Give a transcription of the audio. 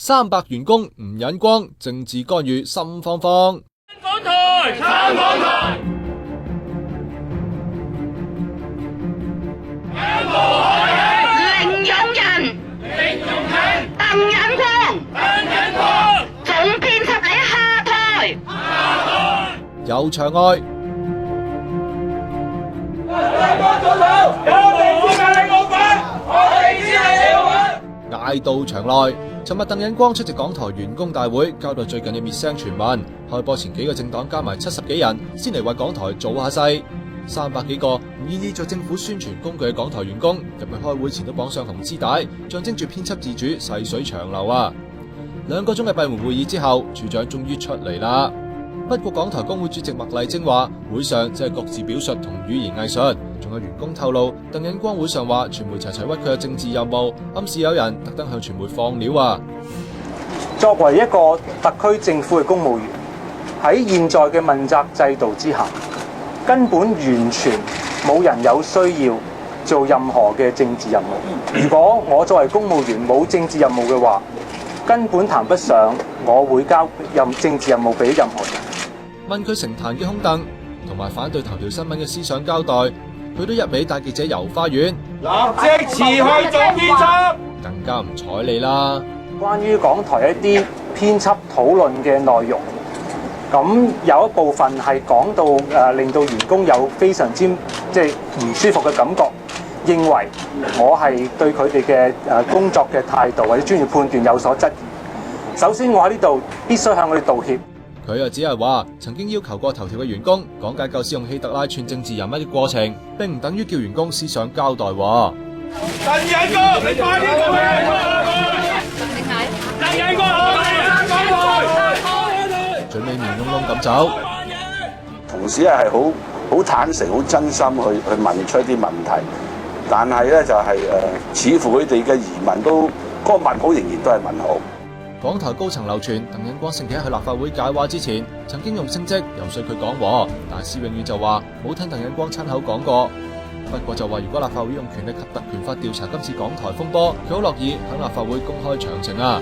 300員工唔忍光，政治干預心慌慌。港台撐港台，仰慕海起，凌勇人，凌勇起，鄧忍光，鄧忍光，總編輯你下台。下台，有場外，嗌到場內。尋日鄧忍光出席港台員工大會，交代最近嘅滅聲傳聞。開播前幾個政黨加埋70幾人，先嚟為港台做下勢。300幾個唔願意做政府宣傳工具嘅港台員工，入去開會前都綁上紅絲帶，象徵住編輯自主、細水長流啊！2個鐘嘅閉門會議之後，處長終於出嚟啦。不過港台工會主席麥麗晶話，會上只係各自表述同語言藝術。仲有員工透露，鄧忍光會上話傳媒齊齊屈佢嘅政治任務，暗示有人特登向傳媒放料啊！作為一個特區政府嘅公務員，喺現在嘅問責制度之下，根本完全冇人有需要做任何嘅政治任務。如果我作為公務員冇政治任務嘅話，根本談不上我會交政治任務俾任何人。問佢成壇嘅空凳同埋反對頭條新聞嘅思想交代，佢都一味帶記者遊花園，立即辭去做編輯，更加唔睬你啦。關於港台一啲編輯討論嘅內容，咁有一部分係講到令到員工有非常之唔舒服嘅感覺，認為我係對佢哋嘅工作嘅態度或者專業判斷有所質疑。首先，我喺呢度必須向佢哋道歉。佢又只係話曾經要求過頭條嘅員工講解舊時用希特拉串政治人物嘅過程，並唔等於叫員工思想交代。鄧忍光，你快啲過嚟！鄧忍光，最尾面窿窿咁走。同事係好坦誠、好真心去問出一啲問題，但係咧就係似乎佢哋嘅疑問都嗰個問號仍然都係問號。港台高層流傳，鄧忍光星期一去立法會解話之前，曾經用升職游說佢講和，但施永遠就話冇聽鄧忍光親口講過。不過就話如果立法會用權力及特權法調查今次港台風波，佢好樂意喺立法會公開詳情啊！